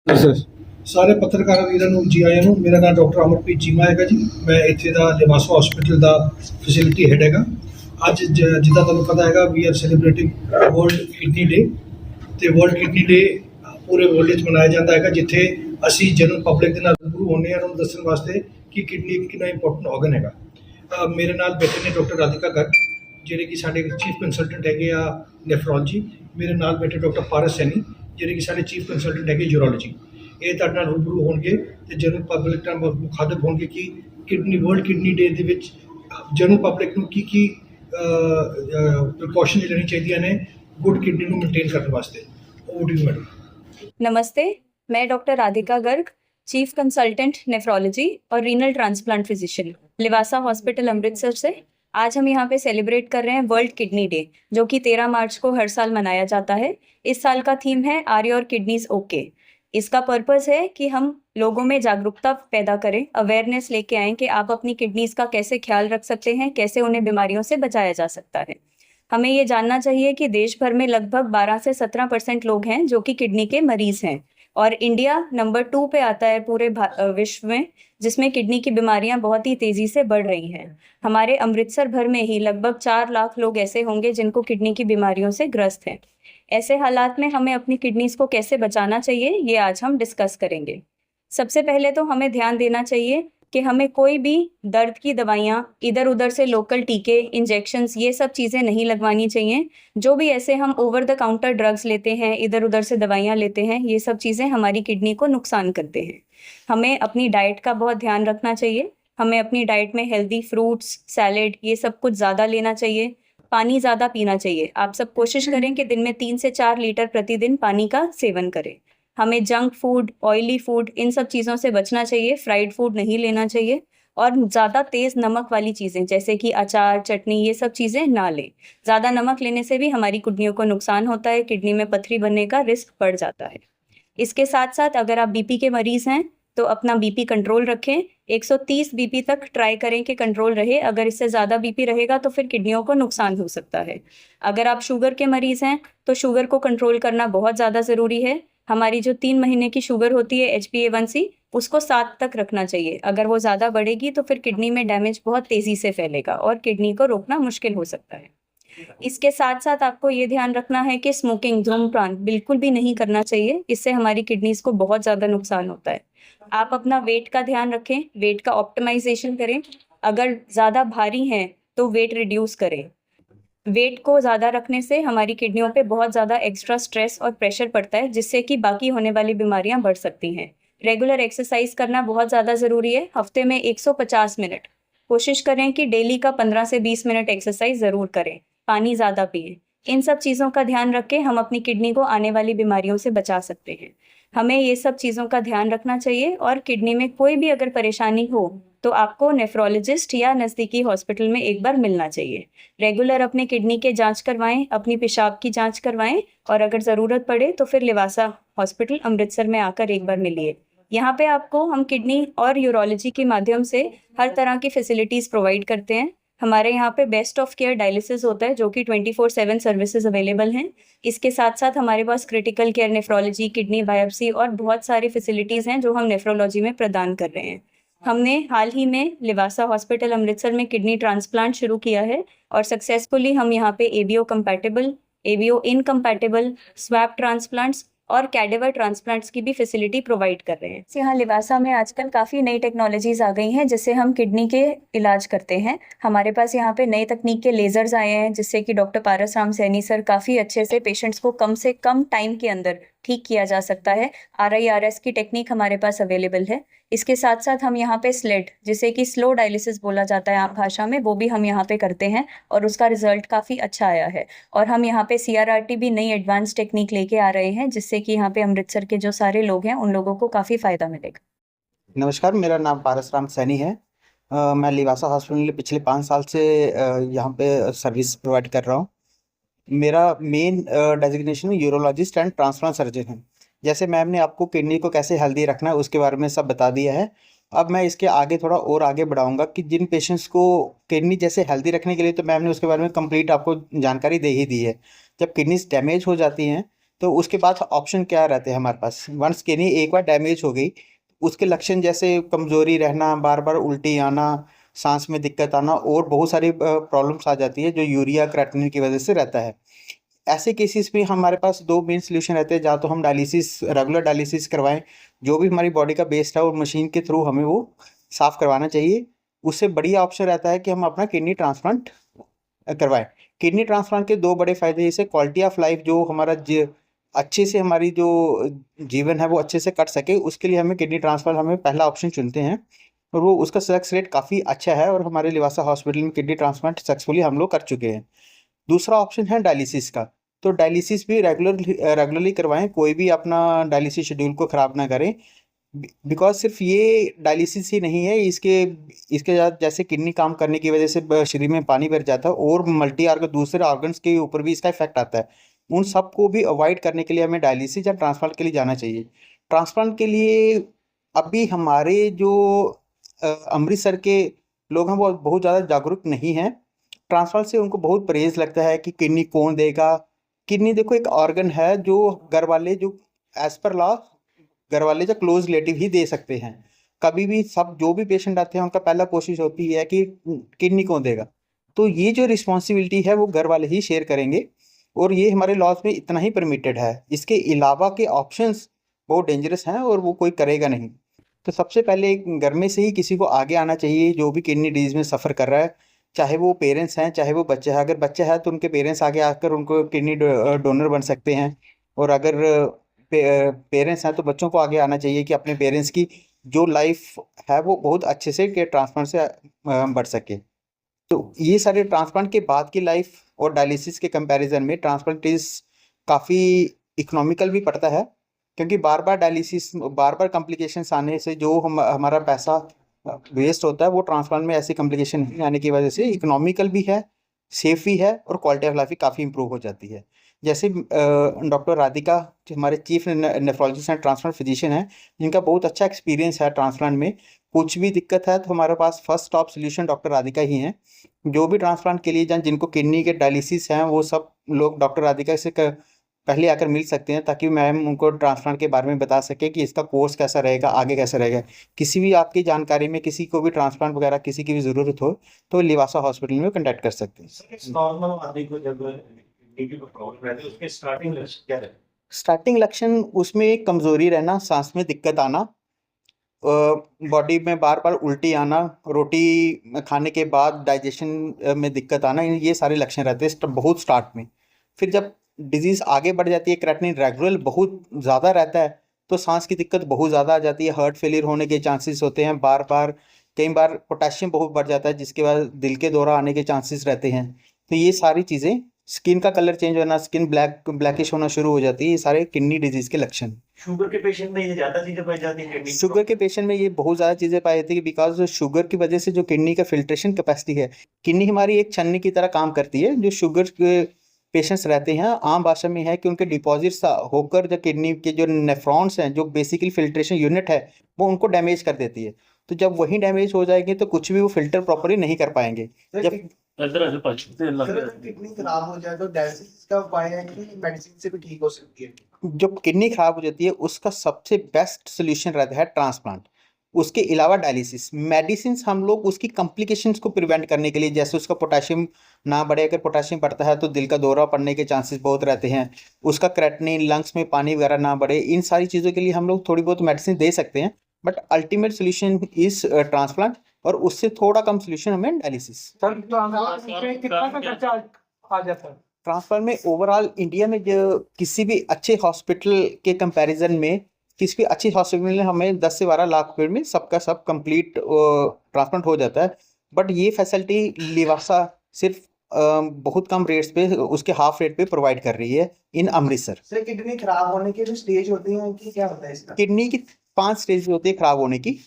Sir. ਸਾਰੇ ਪੱਤਰਕਾਰ ਵੀਰਾਂ ਨੂੰ ਜੀ ਆਇਆਂ ਨੂੰ। ਮੇਰਾ ਨਾਮ ਡਾਕਟਰ ਅਮਰਪ੍ਰੀਤ ਚੀਮਾ ਹੈਗਾ ਜੀ। ਮੈਂ ਇੱਥੇ ਦਾ ਲਿਵਾਸਾ ਹਸਪੀਟਲ ਦਾ ਫੈਸਿਲਿਟੀ ਹੈਡ ਹੈਗਾ। ਅੱਜ ਜਿੱਦਾਂ ਤੁਹਾਨੂੰ ਪਤਾ ਹੈਗਾ, we are celebrating world kidney day. ਤੇ ਵਰਲਡ ਕਿਡਨੀ ਡੇ ਪੂਰੇ ਵਰਲਡ ਵਿੱਚ ਮਨਾਇਆ ਜਾਂਦਾ ਹੈਗਾ, ਜਿੱਥੇ ਅਸੀਂ ਜਨਰਲ ਪਬਲਿਕ ਦੇ ਨਾਲ ਰੂਬਰੂ ਹੁੰਦੇ ਹਾਂ, ਉਹਨਾਂ ਨੂੰ ਦੱਸਣ ਵਾਸਤੇ ਕਿ ਕਿਡਨੀ ਕਿੰਨਾ ਇੰਪੋਰਟੈਂਟ ਆਰਗਨ ਹੈਗਾ। ਮੇਰੇ ਨਾਲ ਬੈਠੇ ਨੇ ਡਾਕਟਰ ਰਾਧਿਕਾ ਗਰਗ, ਜਿਹੜੇ ਕਿ ਸਾਡੇ ਚੀਫ ਕੰਸਲਟੈਂਟ ਹੈਗੇ ਆ ਨੈਫਰੋਲੋਜੀ। ਮੇਰੇ ਨਾਲ ਬੈਠੇ ਡਾਕਟਰ ਪਾਰਸ ਸੈਣੀ, ਜਿਹੜੇ ਕਿ ਸਾਡੇ ਚੀਫ ਕੰਸਲਟੈਂਟ ਹੈਗੇ ਯੂਰੋਲੋਜੀ। ਇਹ ਤੁਹਾਡੇ ਨਾਲ ਰੂਬਰੂ ਹੋਣਗੇ ਤੇ ਜਨਰਲ ਪਬਲਿਕ ਨਾਲ ਮੁਖਾਤਬ ਹੋਣਗੇ ਕਿ ਕਿਡਨੀ ਵਰਲਡ ਕਿਡਨੀ ਡੇ ਦੇ ਵਿੱਚ ਜਨਰਲ ਪਬਲਿਕ ਨੂੰ ਕੀ ਪ੍ਰੀਕਾਸ਼ਨ ਲੈਣੀ ਚਾਹੀਦੀਆਂ ਨੇ ਗੁੱਡ ਕਿਡਨੀ ਨੂੰ ਮੇਨਟੇਨ ਕਰਨ ਵਾਸਤੇ। Over to you madam. नमस्ते, मैं doctor Radhika Garg, chief consultant nephrology और renal transplant physician, Livasa hospital Amritsar से। आज हम यहाँ पे सेलिब्रेट कर रहे हैं वर्ल्ड किडनी डे, जो कि 13 मार्च को हर साल मनाया जाता है। इस साल का थीम है आर योर किडनीज ओके। इसका पर्पस है कि हम लोगों में जागरूकता पैदा करें, अवेयरनेस लेके आएँ कि आप अपनी किडनीज का कैसे ख्याल रख सकते हैं, कैसे उन्हें बीमारियों से बचाया जा सकता है। हमें ये जानना चाहिए कि देश भर में लगभग 12 से 17% लोग हैं जो कि किडनी के मरीज हैं, और इंडिया नंबर 2 पे आता है पूरे विश्व में, जिसमें किडनी की बीमारियां बहुत ही तेजी से बढ़ रही हैं। हमारे अमृतसर भर में ही लगभग 4 लाख लोग ऐसे होंगे जिनको किडनी की बीमारियों से ग्रस्त हैं। ऐसे हालात में हमें अपनी किडनीज को कैसे बचाना चाहिए, ये आज हम डिस्कस करेंगे। सबसे पहले तो हमें ध्यान देना चाहिए कि हमें कोई भी दर्द की दवाइयाँ, इधर उधर से लोकल टीके, इंजेक्शन्स, ये सब चीज़ें नहीं लगवानी चाहिए। जो भी ऐसे हम ओवर द काउंटर ड्रग्स लेते हैं, इधर उधर से दवाइयाँ लेते हैं, ये सब चीज़ें हमारी किडनी को नुकसान करते हैं। हमें अपनी डाइट का बहुत ध्यान रखना चाहिए। हमें अपनी डाइट में हेल्दी फ्रूट्स, सैलेड, ये सब कुछ ज़्यादा लेना चाहिए। पानी ज़्यादा पीना चाहिए। आप सब कोशिश करें कि दिन में 3 से 4 लीटर प्रतिदिन पानी का सेवन करें। हमें जंक फूड, ऑयली फूड, इन सब चीज़ों से बचना चाहिए। फ्राइड फूड नहीं लेना चाहिए, और ज़्यादा तेज़ नमक वाली चीज़ें जैसे कि अचार, चटनी, ये सब चीज़ें ना लें। ज़्यादा नमक लेने से भी हमारी किडनियों को नुकसान होता है, किडनी में पत्थरी बनने का रिस्क बढ़ जाता है। इसके साथ साथ अगर आप बीपी के मरीज़ हैं तो अपना बीपी कंट्रोल रखें। 130 बीपी तक ट्राई करें कि कंट्रोल रहे। अगर इससे ज़्यादा बीपी रहेगा तो फिर किडनियों को नुकसान हो सकता है। अगर आप शुगर के मरीज़ हैं तो शुगर को कंट्रोल करना बहुत ज़्यादा ज़रूरी है। हमारी जो 3 महीने की शुगर होती है HbA1c, उसको 7 तक रखना चाहिए। अगर वो ज़्यादा बढ़ेगी तो फिर किडनी में डैमेज बहुत तेज़ी से फैलेगा और किडनी को रोकना मुश्किल हो सकता है। इसके साथ साथ आपको ये ध्यान रखना है कि स्मोकिंग, धूम्रपान बिल्कुल भी नहीं करना चाहिए। इससे हमारी किडनीज को बहुत ज़्यादा नुकसान होता है। आप अपना वेट का ध्यान रखें, वेट का ऑप्टिमाइजेशन करें। अगर ज़्यादा भारी हैं तो वेट रिड्यूस करें। वेट को ज़्यादा रखने से हमारी किडनियों पे बहुत ज़्यादा एक्स्ट्रा स्ट्रेस और प्रेशर पड़ता है, जिससे कि बाकी होने वाली बीमारियां बढ़ सकती हैं। रेगुलर एक्सरसाइज करना बहुत ज़्यादा ज़रूरी है। हफ्ते में 150 मिनट कोशिश करें कि डेली का 15 से 20 मिनट एक्सरसाइज ज़रूर करें। पानी ज़्यादा पिएं। इन सब चीज़ों का ध्यान रख के हम अपनी किडनी को आने वाली बीमारियों से बचा सकते हैं। हमें ये सब चीज़ों का ध्यान रखना चाहिए, और किडनी में कोई भी अगर परेशानी हो तो आपको नेफ्रोलॉजिस्ट या नज़दीकी हॉस्पिटल में एक बार मिलना चाहिए। रेगुलर अपने किडनी के जांच करवाएं, अपनी पेशाब की जांच करवाएं, और अगर ज़रूरत पड़े तो फिर लिवासा हॉस्पिटल अमृतसर में आकर एक बार मिलिए। यहाँ पे आपको हम किडनी और यूरोलॉजी के माध्यम से हर तरह की फैसिलिटीज़ प्रोवाइड करते हैं। हमारे यहाँ पे बेस्ट ऑफ केयर डायलिसिस होता है, जो कि 24/7 सर्विसेज अवेलेबल हैं। इसके साथ साथ हमारे पास critical care, nephrology, kidney biopsy और बहुत सारी फैसिलिटीज़ हैं जो हम नेफ्रोलॉजी में प्रदान कर रहे हैं। हमने हाल ही में लिवासा हॉस्पिटल अमृतसर में किडनी ट्रांसप्लांट शुरू किया है, और सक्सेसफुली हम यहाँ पे ABO compatible, ABO incompatible, swap transplants और कैडेवर ट्रांसप्लांट्स की भी फैसिलिटी प्रोवाइड कर रहे हैं। यहाँ लिवासा में आजकल काफ़ी नई टेक्नोलॉजीज़ आ गई हैं जिससे हम किडनी के इलाज करते हैं। हमारे पास यहाँ पे नई तकनीक के लेज़र्स आए हैं, जिससे कि डॉक्टर पारस राम सैनी सर काफ़ी अच्छे से पेशेंट्स को कम से कम टाइम के अंदर ठीक किया जा सकता है। RIRS की टेक्निक हमारे पास अवेलेबल है। इसके साथ साथ हम यहाँ पे स्लेड, जिसे कि स्लो डायलिसिस बोला जाता है आम भाषा में, वो भी हम यहाँ पे करते हैं, और उसका रिजल्ट काफ़ी अच्छा आया है। और हम यहाँ पे CRRT भी नई एडवांस टेक्निक लेके आ रहे हैं, जिससे कि यहाँ पे अमृतसर के जो सारे लोग हैं उन लोगों को काफ़ी फ़ायदा मिलेगा। नमस्कार, मेरा नाम पारस राम सैनी है। मैं लिवासा हॉस्पिटल में पिछले 5 साल से यहाँ पे सर्विस प्रोवाइड कर रहा हूँ। मेरा main designation urologist and transplant surgeon है। जैसे मैम ने आपको किडनी को कैसे हेल्दी रखना है उसके बारे में सब बता दिया है। अब मैं इसके आगे थोड़ा और आगे बढ़ाऊंगा कि जिन पेशेंट्स को किडनी जैसे हेल्दी रखने के लिए, तो मैम ने उसके बारे में कंप्लीट आपको जानकारी दे ही दी है। जब किडनीज डैमेज हो जाती हैं तो उसके बाद ऑप्शन क्या रहते हैं हमारे पास? वंस किडनी एक बार डैमेज हो गई, उसके लक्षण जैसे कमजोरी रहना, बार बार उल्टी आना, सांस में दिक्कत आना और बहुत सारी प्रॉब्लम्स आ जाती है जो यूरिया क्रेटिनिन की वजह से रहता है। ऐसे केसेस में हमारे पास दो मेन सोल्यूशन रहते हैं, या तो हम डायलिसिस, रेगुलर डायलिसिस करवाएं, जो भी हमारी बॉडी का वेस्ट है और मशीन के थ्रू हमें वो साफ करवाना चाहिए। उससे बढ़िया ऑप्शन रहता है कि हम अपना किडनी ट्रांसप्लांट करवाएं। किडनी ट्रांसप्लांट के दो बड़े फायदे, जैसे क्वालिटी ऑफ लाइफ जो हमारा अच्छे से हमारी जो जीवन है वो अच्छे से कट सके, उसके लिए हमें किडनी ट्रांसप्लांट हमें पहला ऑप्शन चुनते हैं, और वो उसका सक्सेस रेट काफ़ी अच्छा है, और हमारे लिवासा हॉस्पिटल में किडनी ट्रांसप्लांट सक्सेसफुली हम लोग कर चुके हैं। दूसरा ऑप्शन है डायलिसिस का। तो डायलिसिस भी रेगुलरली करवाएं, कोई भी अपना डायलिसिस शेड्यूल को ख़राब ना करें। बिकॉज सिर्फ ये डायलिसिस ही नहीं है, इसके इसके साथ जैसे किडनी काम करने की वजह से शरीर में पानी भर जाता है, और मल्टी ऑर्गन दूसरे ऑर्गन्स के ऊपर भी इसका इफेक्ट आता है। उन सब को भी अवॉइड करने के लिए हमें डायलिसिस या ट्रांसप्लांट के लिए जाना चाहिए। ट्रांसप्लांट के लिए अभी हमारे जो अमृतसर के लोग हैं वो बहुत ज़्यादा जागरूक नहीं हैं। ट्रांसप्लांट से उनको बहुत परहेज लगता है कि किडनी कौन देगा। किडनी देखो एक ऑर्गन है जो घर वाले, जो एज पर लॉ घर वाले जो क्लोज रिलेटिव ही दे सकते हैं। कभी भी सब जो भी पेशेंट आते हैं उनका पहला कोशिश होती है कि किडनी कौन देगा, तो ये जो रिस्पॉन्सिबिलिटी है वो घर वाले ही शेयर करेंगे, और ये हमारे लॉज में इतना ही परमिटेड है। इसके अलावा के ऑप्शंस बहुत डेंजरस हैं और वो कोई करेगा नहीं। तो सबसे पहले घर में से ही किसी को आगे आना चाहिए जो भी किडनी डिजीज में सफ़र कर रहा है, चाहे वो पेरेंट्स हैं चाहे वो बच्चा है। अगर बच्चा है तो उनके पेरेंट्स आगे आकर उनको किडनी डोनर बन सकते हैं, और अगर पेरेंट्स हैं तो बच्चों को आगे आना चाहिए कि अपने पेरेंट्स की जो लाइफ है वो बहुत अच्छे से के ट्रांसप्लांट से बढ़ सके। तो ये सारे ट्रांसप्लांट के बाद की लाइफ और डायलिसिस के कंपैरिजन में ट्रांसप्लांट इज काफ़ी इकोनॉमिकल भी पड़ता है, क्योंकि बार बार डायलिसिस, बार बार कॉम्प्लिकेशंस आने से जो हमारा पैसा वेस्ट होता है, वो ट्रांसप्लांट में ऐसी कॉम्प्लिकेशन नहीं आने की वजह से इकोनॉमिकल भी है, सेफ भी है, और क्वालिटी ऑफ लाइफ भी काफ़ी इंप्रूव हो जाती है। जैसे डॉक्टर राधिका जो हमारे chief nephrologist and transplant physician हैं, जिनका बहुत अच्छा एक्सपीरियंस है ट्रांसप्लांट में। कुछ भी दिक्कत है तो हमारे पास first top solution doctor Radhika ही हैं। जो भी ट्रांसप्लांट के लिए जिनको किडनी के डायलिसिस हैं, वो सब लोग डॉक्टर राधिका से पहले आकर मिल सकते हैं, ताकि मैम उनको ट्रांसप्लांट के बारे में बता सके कि इसका कोर्स कैसा रहेगा, आगे कैसा रहेगा। किसी भी आपकी जानकारी में किसी को भी ट्रांसप्लांट वगैरह किसी की भी ज़रूरत हो तो लिवासा हॉस्पिटल में कॉन्टैक्ट कर सकते हैं। नॉर्मल आदमी को जब किडनी को प्रॉब्लम रहती है उसके स्टार्टिंग लक्षण क्या रहते हैं? स्टार्टिंग लक्षण उसमें कमज़ोरी रहना, सांस में दिक्कत आना, बॉडी में बार बार उल्टी आना, रोटी खाने के बाद डाइजेशन में दिक्कत आना, ये सारे लक्षण रहते हैं बहुत स्टार्ट में। फिर जब डिजीज़ आगे बढ़ जाती है, क्रेटिनिन रेगुलर बहुत ज़्यादा रहता है, तो सांस की दिक्कत बहुत ज़्यादा आ जाती है, हार्ट फेलियर होने के चांसेस होते हैं, बार बार कई बार पोटेशियम बहुत बढ़ जाता है जिसके बाद दिल के दौरा आने के चांसेस रहते हैं। तो ये सारी चीज़ें, स्किन का कलर चेंज होना, स्किन ब्लैकिश होना शुरू हो जाती है, ये सारे किडनी डिजीज़ के लक्षण। शुगर के पेशेंट में ये ज्यादा चीजें पाई जाती है किडनी शुगर के पेशेंट में ये बहुत ज़्यादा चीज़ें पाई जाती है, बिकॉज शुगर की वजह से जो किडनी का फिल्ट्रेशन कैपेसिटी है, किडनी हमारी एक छन्नी की तरह काम करती है। जो शुगर के पेशेंट्स रहते हैं, आम भाषा में है कि उनके डिपॉजिट्स होकर जो किडनी के जो नेफ्रॉन्स हैं, जो बेसिकली फिल्ट्रेशन यूनिट है, वो उनको डैमेज कर देती है। तो जब वही डैमेज हो जाएंगे तो कुछ भी वो फिल्टर प्रॉपरली नहीं कर पाएंगे। जब किडनी खराब हो जाए तो डायलिसिस का उपाय है कि मेडिसिन से भी ठीक हो सकती है? जब किडनी खराब हो जाती है उसका सबसे बेस्ट सोल्यूशन रहता है ट्रांसप्लांट। उसके अलावा डायलिसिस, मेडिसिन हम लोग उसकी कॉम्प्लिकेशंस को प्रिवेंट करने के लिए, जैसे उसका पोटेशियम ना बढ़े, अगर पोटेशियम बढ़ता है तो दिल का दौरा पड़ने के चांसेस बहुत रहते हैं, उसका क्रेटिनिन, लंग्स में पानी वगैरह ना बढ़े, इन सारी चीज़ों के लिए हम लोग थोड़ी बहुत मेडिसिन दे सकते हैं। But ultimate solution is transplant, और उससे थोड़ा कम सोल्यूशन हमें डायलिसिस। सर कितना का खर्चा आ जाता है? ट्रांसप्लांट में ओवरऑल इंडिया में जो किसी भी अच्छे हॉस्पिटल के कंपैरिजन में, किसी भी अच्छी हॉस्पिटल में हमें 10 से 12 लाख रुपए में सबका सब कंप्लीट ट्रांसप्लांट हो जाता है। बट ये फैसिलिटी लिवासा सिर्फ बहुत कम रेट्स पे, उसके हाफ रेट पे प्रोवाइड कर रही है इन अमृतसर। सर किडनी खराब होने के जो स्टेज होती हैं कि क्या होता है इसका? किडनी की 5 स्टेज होती है खराब होने की,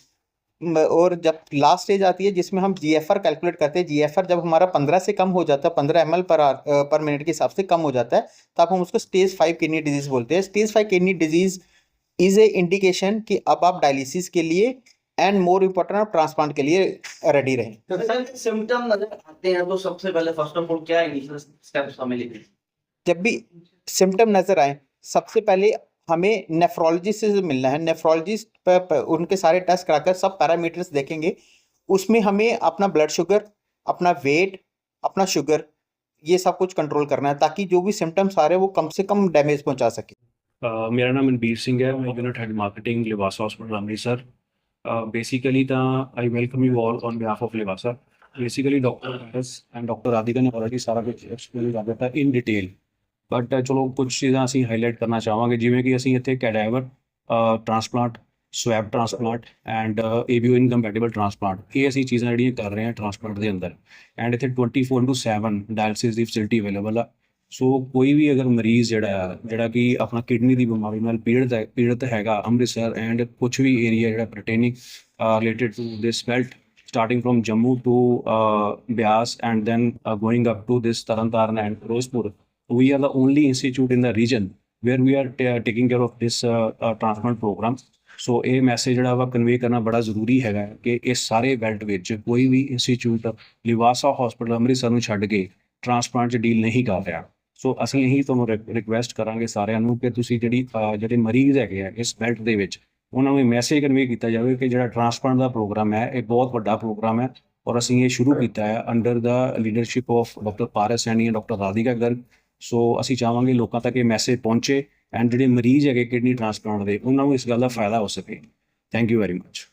और जब लास्ट स्टेज आती है जिसमें हम जीएफआर कैलकुलेट करते हैं, जीएफआर जब हमारा 15 से कम हो जाता है, 15 ml पर मिनट के हिसाब से कम हो जाता है, तब हम उसको स्टेज 5 किडनी डिजीज बोलते हैं। Stage 5 kidney disease is a indication कि अब आप डायलिसिस के लिए एंड मोर इम्पोर्टेंट आप ट्रांसप्लांट के लिए रेडी रहें। तो सर सिम्टम नजर आते हैं तो सबसे पहले फर्स्ट ऑफ ऑल क्या इनिशियल स्टेप्स हमें लेते हैं? जब भी सिम्टम नजर आए सबसे पहले हमें नेफ्रोलॉजिस्ट से मिलना है। नेफ्रोलॉजिस्ट उनके सारे टेस्ट कराकर सब पैरामीटर्स देखेंगे, उसमें हमें अपना ब्लड शुगर, अपना वेट, अपना शुगर, ये सब कुछ कंट्रोल करना है ताकि जो भी सिम्टम्स आ रहे हैं वो कम से कम डैमेज पहुंचा सके। ਮੇਰਾ ਨਾਮ ਮਨਬੀਰ ਸਿੰਘ ਹੈ, ਮੈਂ unit head marketing Livasa hospital Amritsar. Basically ਤਾਂ I welcome you all on behalf of Livasa. Basically doctor and doctor Radhika ਨੇ ਆਲਰੇਡੀ ਸਾਰਾ ਕੁਝ ਐਕਸਪਲੇਨ ਕਰ ਦਿੱਤਾ ਇਨ ਡਿਟੇਲ, ਬਟ ਚਲੋ ਕੁਝ ਚੀਜ਼ਾਂ ਅਸੀਂ ਹਾਈਲਾਈਟ ਕਰਨਾ ਚਾਹਾਂਗੇ, ਜਿਵੇਂ ਕਿ ਅਸੀਂ ਇੱਥੇ cadaver transplant, swap transplant and ABO incompatible transplant, ਇਹ ਅਸੀਂ ਚੀਜ਼ਾਂ ਜਿਹੜੀਆਂ ਕਰ ਰਹੇ ਹਾਂ ਟ੍ਰਾਂਸਪਲਾਂਟ ਦੇ ਅੰਦਰ। ਐਂਡ ਇੱਥੇ 24/7 ਡਾਇਲਸਿਸ ਦੀ ਫੈਸਿਲਿਟੀ ਅਵੇਲੇਬਲ ਆ। ਸੋ ਕੋਈ ਵੀ ਅਗਰ ਮਰੀਜ਼ ਜਿਹੜਾ ਕਿ ਆਪਣਾ ਕਿਡਨੀ ਦੀ ਬਿਮਾਰੀ ਨਾਲ ਪੀੜਤ ਹੈਗਾ ਅੰਮ੍ਰਿਤਸਰ ਐਂਡ ਕੁਛ ਵੀ ਏਰੀਆ ਜਿਹੜਾ pertaining related to this belt starting from Jammu to Beas and then going up to this Tarantaran and Firozpur, we are the only institute in the region where we are taking care of this transplant program. ਸੋ ਇਹ message ਜਿਹੜਾ ਵਾ convey ਕਰਨਾ ਬੜਾ ਜ਼ਰੂਰੀ ਹੈਗਾ ਕਿ ਇਸ ਸਾਰੇ ਬੈਲਟ ਵਿੱਚ ਕੋਈ ਵੀ ਇੰਸਟੀਚਿਊਟ ਲਿਵਾਸਾ ਹਸਪੀਟਲ ਅੰਮ੍ਰਿਤਸਰ ਨੂੰ ਛੱਡ ਕੇ ਟ੍ਰਾਂਸਪਲਾਂਟ 'ਚ ਡੀਲ ਨਹੀਂ ਕਰ ਰਿਹਾ। ਸੋ ਅਸੀਂ ਇਹੀ ਤੁਹਾਨੂੰ ਰਿਕੁਐਸਟ ਕਰਾਂਗੇ ਸਾਰਿਆਂ ਨੂੰ ਕਿ ਤੁਸੀਂ ਜਿਹੜੇ ਮਰੀਜ਼ ਹੈਗੇ ਆ ਇਸ ਬੈਲਟ ਦੇ ਵਿੱਚ, ਉਹਨਾਂ ਨੂੰ ਇਹ ਮੈਸੇਜ ਕਨਵੇ ਕੀਤਾ ਜਾਵੇ ਕਿ ਜਿਹੜਾ ਟ੍ਰਾਂਸਪਲਾਂਟ ਦਾ ਪ੍ਰੋਗਰਾਮ ਹੈ ਇਹ ਬਹੁਤ ਵੱਡਾ ਪ੍ਰੋਗਰਾਮ ਹੈ ਔਰ ਅਸੀਂ ਇਹ ਸ਼ੁਰੂ ਕੀਤਾ ਹੈ under the leadership of doctor Paras Saini, doctor Radhika Garg. So ਅਸੀਂ ਚਾਹਾਂਗੇ ਲੋਕਾਂ ਤੱਕ ਇਹ ਮੈਸੇਜ ਪਹੁੰਚੇ ਐਂਡ ਜਿਹੜੇ ਮਰੀਜ਼ ਹੈਗੇ ਕਿਡਨੀ ਟ੍ਰਾਂਸਪਲਾਂਟ ਦੇ, ਉਹਨਾਂ ਨੂੰ ਇਸ ਗੱਲ ਦਾ ਫਾਇਦਾ ਹੋ ਸਕੇ। Thank you very much.